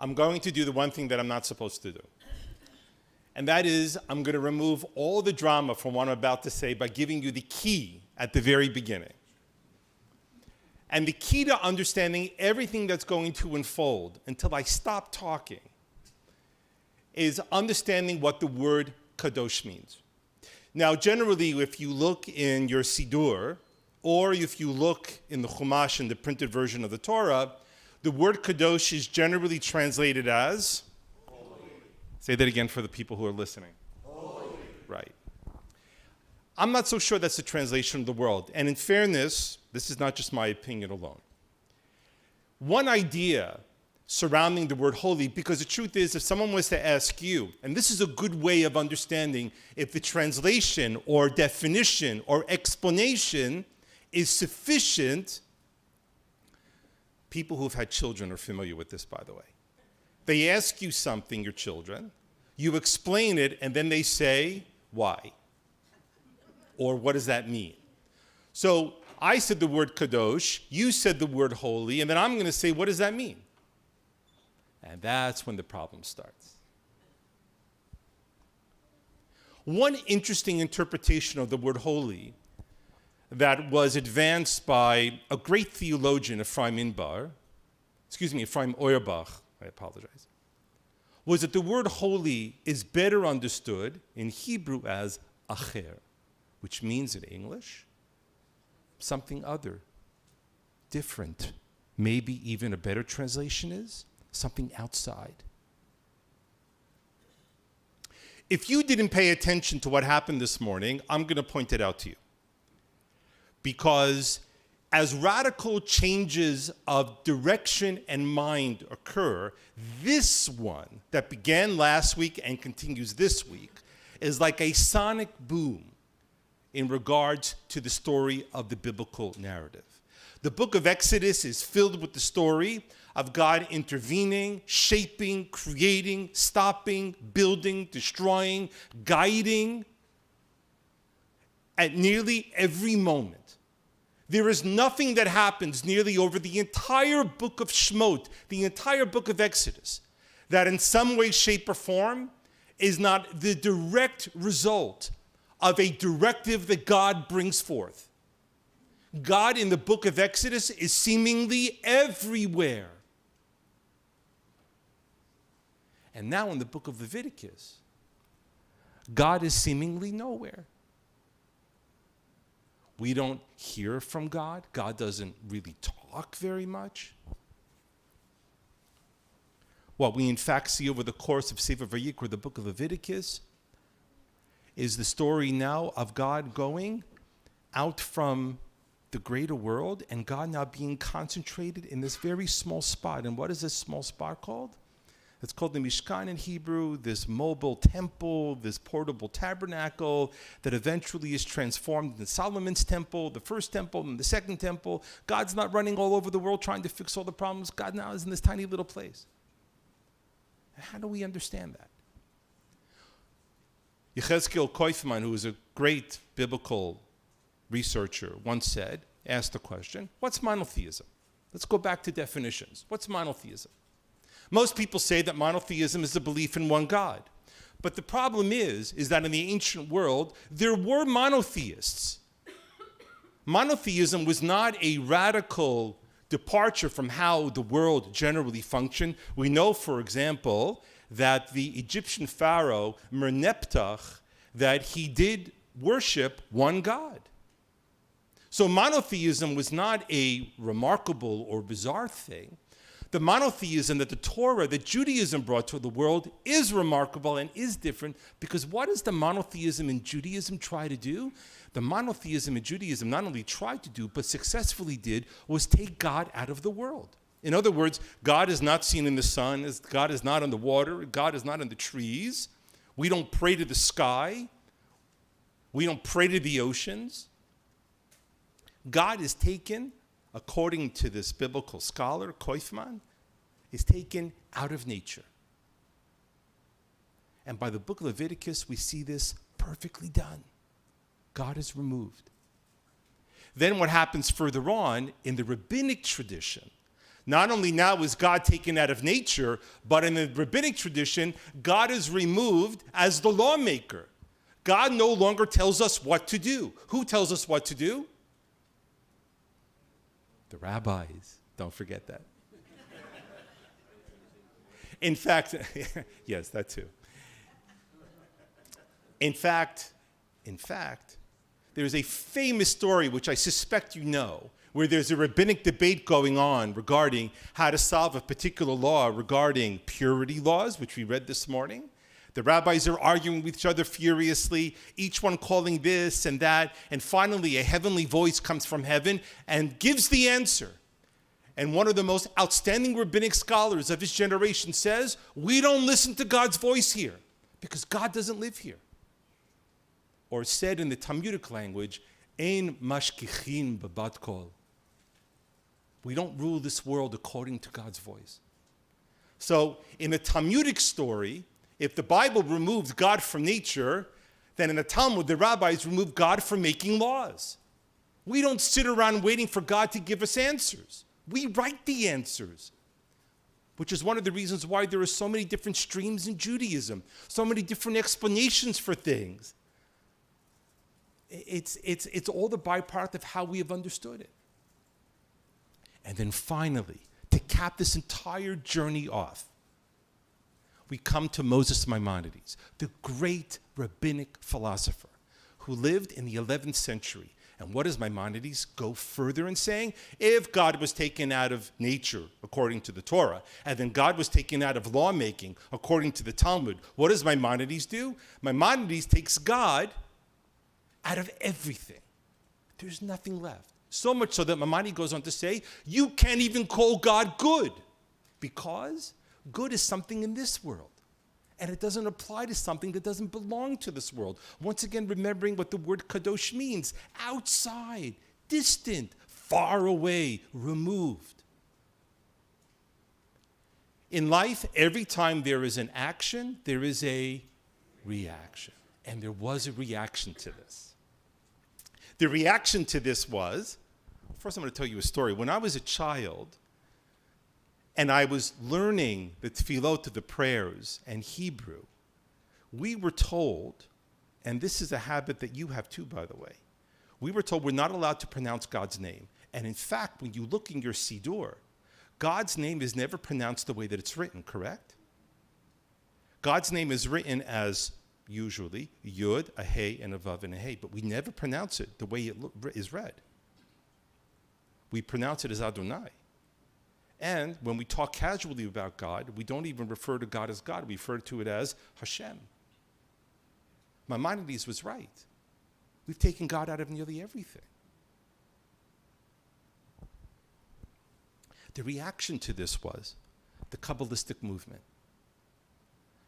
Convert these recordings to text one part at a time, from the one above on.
I'm going to do the one thing that I'm not supposed to do. And that is, I'm going to remove all the drama from what I'm about to say by giving you the key at the very beginning. And the key to understanding everything that's going to unfold until I stop talking is understanding what the word kadosh means. Now, generally, if you look in your Siddur, or if you look in the Chumash, in the printed version of the Torah, the word kadosh is generally translated as? Holy. Say that again for the people who are listening. Holy. Right. I'm not so sure that's the translation of the world. And in fairness, this is not just my opinion alone. One idea surrounding the word holy, because the truth is, if someone was to ask you, and this is a good way of understanding if the translation or definition or explanation is sufficient. People who've had children are familiar with this, by the way. They ask you something, your children, you explain it, and then they say, why? Or what does that mean? So I said the word kadosh, you said the word holy, and then I'm going to say, what does that mean? And that's when the problem starts. One interesting interpretation of the word holy that was advanced by a great theologian, Ephraim Auerbach, I apologize, was that the word holy is better understood in Hebrew as acher, which means in English, something other, different. Maybe even a better translation is something outside. If you didn't pay attention to what happened this morning, I'm going to point it out to you. Because as radical changes of direction and mind occur, this one that began last week and continues this week is like a sonic boom in regards to the story of the biblical narrative. The book of Exodus is filled with the story of God intervening, shaping, creating, stopping, building, destroying, guiding at nearly every moment. There is nothing that happens nearly over the entire book of Shemot, the entire book of Exodus, that in some way, shape, or form is not the direct result of a directive that God brings forth. God in the book of Exodus is seemingly everywhere. And now in the book of Leviticus, God is seemingly nowhere. We don't hear from God. God doesn't really talk very much. What we in fact see over the course of Sefer Vayikra, the book of Leviticus, is the story now of God going out from the greater world and God now being concentrated in this very small spot. And what is this small spot called? It's called the Mishkan in Hebrew, this mobile temple, this portable tabernacle that eventually is transformed into Solomon's temple, the first temple, and the second temple. God's not running all over the world trying to fix all the problems. God now is in this tiny little place. How do we understand that? Yechezkel Koifman, who is a great biblical researcher, once asked the question, what's monotheism? Let's go back to definitions. What's monotheism? Most people say that monotheism is the belief in one God. But the problem is that in the ancient world, there were monotheists. Monotheism was not a radical departure from how the world generally functioned. We know, for example, that the Egyptian pharaoh, Merneptah, that he did worship one God. So monotheism was not a remarkable or bizarre thing. The monotheism that the Torah, that Judaism brought to the world is remarkable and is different, because what does the monotheism in Judaism try to do? The monotheism in Judaism not only tried to do, but successfully did, was take God out of the world. In other words, God is not seen in the sun, God is not in the water, God is not in the trees. We don't pray to the sky. We don't pray to the oceans. God is taken, according to this biblical scholar, Koifman, is taken out of nature. And by the book of Leviticus, we see this perfectly done. God is removed. Then what happens further on in the rabbinic tradition, Not only now is God taken out of nature, but in the rabbinic tradition, God is removed as the lawmaker. God no longer tells us what to do. Who tells us what to do? The rabbis. Don't forget that. In fact, yes, that too. In fact, there's a famous story, which I suspect you know, where there's a rabbinic debate going on regarding how to solve a particular law regarding purity laws, which we read this morning. The rabbis are arguing with each other furiously, each one calling this and that, and finally a heavenly voice comes from heaven and gives the answer. And one of the most outstanding rabbinic scholars of his generation says, we don't listen to God's voice here, because God doesn't live here. Or said in the Talmudic language, Ein mashkichin b'bat kol. We don't rule this world according to God's voice. So in the Talmudic story, if the Bible removes God from nature, then in the Talmud, the rabbis remove God from making laws. We don't sit around waiting for God to give us answers. We write the answers, which is one of the reasons why there are so many different streams in Judaism, so many different explanations for things. It's all the byproduct of how we have understood it. And then finally, to cap this entire journey off, we come to Moses Maimonides, the great rabbinic philosopher who lived in the 11th century. And what does Maimonides go further in saying? If God was taken out of nature, according to the Torah, and then God was taken out of lawmaking, according to the Talmud, what does Maimonides do? Maimonides takes God out of everything. There's nothing left. So much so that Maimonides goes on to say, you can't even call God good, because good is something in this world. And it doesn't apply to something that doesn't belong to this world. Once again, remembering what the word kadosh means. Outside, distant, far away, removed. In life, every time there is an action, there is a reaction. And there was a reaction to this. The reaction to this was, first I'm going to tell you a story. When I was a child, and I was learning the tefillot, the prayers, and Hebrew, we were told, and this is a habit that you have too, by the way, we were told we're not allowed to pronounce God's name. And in fact, when you look in your Siddur, God's name is never pronounced the way that it's written, correct? God's name is written as, usually, Yud, a Hey, and a Vav, and a Hey, but we never pronounce it the way it is read. We pronounce it as Adonai. And when we talk casually about God, we don't even refer to God as God. We refer to it as Hashem. Maimonides was right. We've taken God out of nearly everything. The reaction to this was the Kabbalistic movement.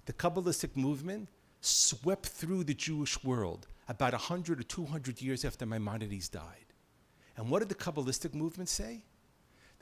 The Kabbalistic movement swept through the Jewish world about 100 or 200 years after Maimonides died. And what did the Kabbalistic movement say?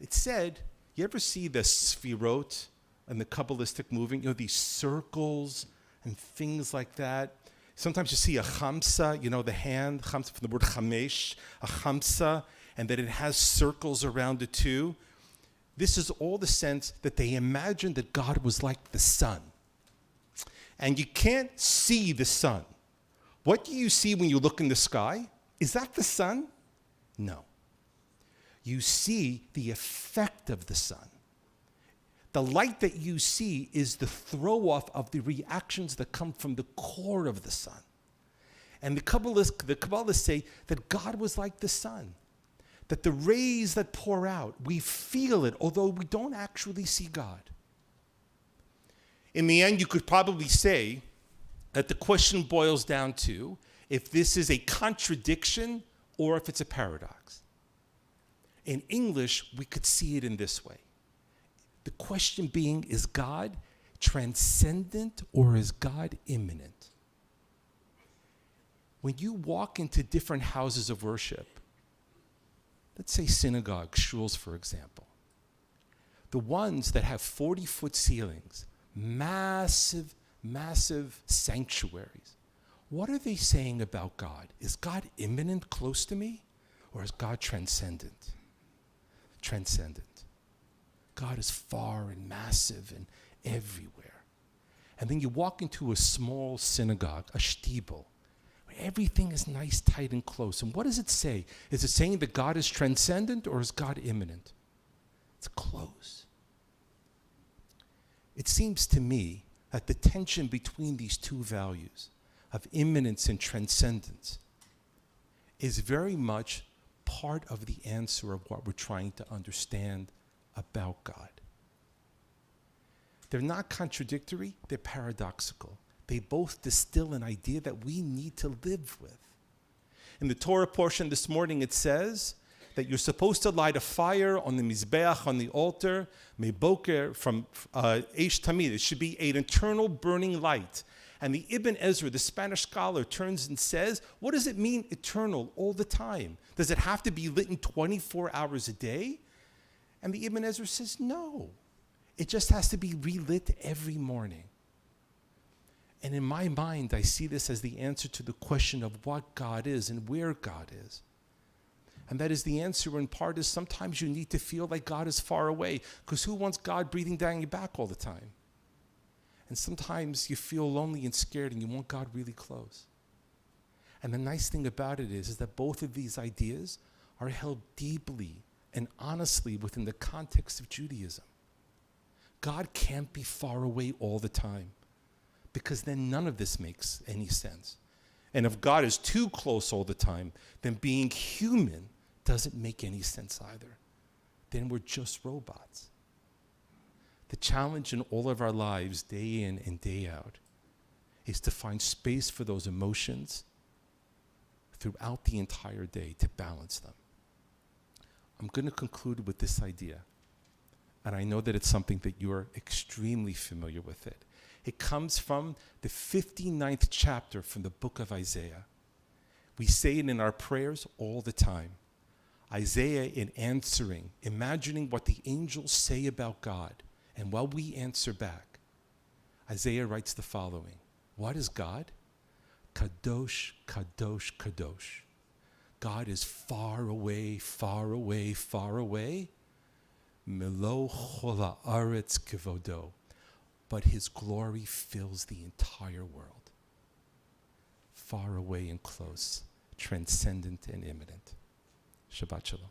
It said, you ever see the sfirot and the Kabbalistic movement? You know, these circles and things like that. Sometimes you see a chamsa, you know, the hand, chamsa from the word chamesh, a chamsa, and that it has circles around it too. This is all the sense that they imagined that God was like the sun. And you can't see the sun. What do you see when you look in the sky? Is that the sun? No. You see the effect of the sun. The light that you see is the throw-off of the reactions that come from the core of the sun. And the Kabbalists say that God was like the sun, that the rays that pour out, we feel it, although we don't actually see God. In the end, you could probably say that the question boils down to if this is a contradiction or if it's a paradox. In English, we could see it in this way. The question being, is God transcendent or is God immanent? When you walk into different houses of worship, let's say synagogues, shuls, for example, the ones that have 40-foot ceilings, massive, massive sanctuaries, what are they saying about God? Is God immanent, close to me, or is God transcendent? Transcendent. God is far and massive and everywhere. And then you walk into a small synagogue, a shtibel, where everything is nice, tight, and close. And what does it say? Is it saying that God is transcendent or is God immanent? It's close. It seems to me that the tension between these two values of immanence and transcendence is very much part of the answer of what we're trying to understand about God. They're not contradictory, they're paradoxical. They both distill an idea that we need to live with. In the Torah portion this morning, it says that you're supposed to light a fire on the mizbeach, on the altar, meboker, from eish tamid. It should be an eternal burning light. And the Ibn Ezra, the Spanish scholar, turns and says, what does it mean eternal all the time? Does it have to be lit in 24 hours a day? And the Ibn Ezra says, no. It just has to be relit every morning. And in my mind, I see this as the answer to the question of what God is and where God is. And that is the answer in part is sometimes you need to feel like God is far away, because who wants God breathing down your back all the time? And sometimes you feel lonely and scared and you want God really close. And the nice thing about it is that both of these ideas are held deeply and honestly within the context of Judaism. God can't be far away all the time, because then none of this makes any sense. And if God is too close all the time, then being human doesn't make any sense either. Then we're just robots. The challenge in all of our lives, day in and day out, is to find space for those emotions throughout the entire day to balance them. I'm going to conclude with this idea, and I know that it's something that you're extremely familiar with it. It comes from the 59th chapter from the book of Isaiah. We say it in our prayers all the time. Isaiah, in answering, imagining what the angels say about God, and while we answer back, Isaiah writes the following. What is God? Kadosh, Kadosh, Kadosh. God is far away, far away, far away. Melo chola aretz kevodo. But his glory fills the entire world. Far away and close, transcendent and immanent. Shabbat shalom.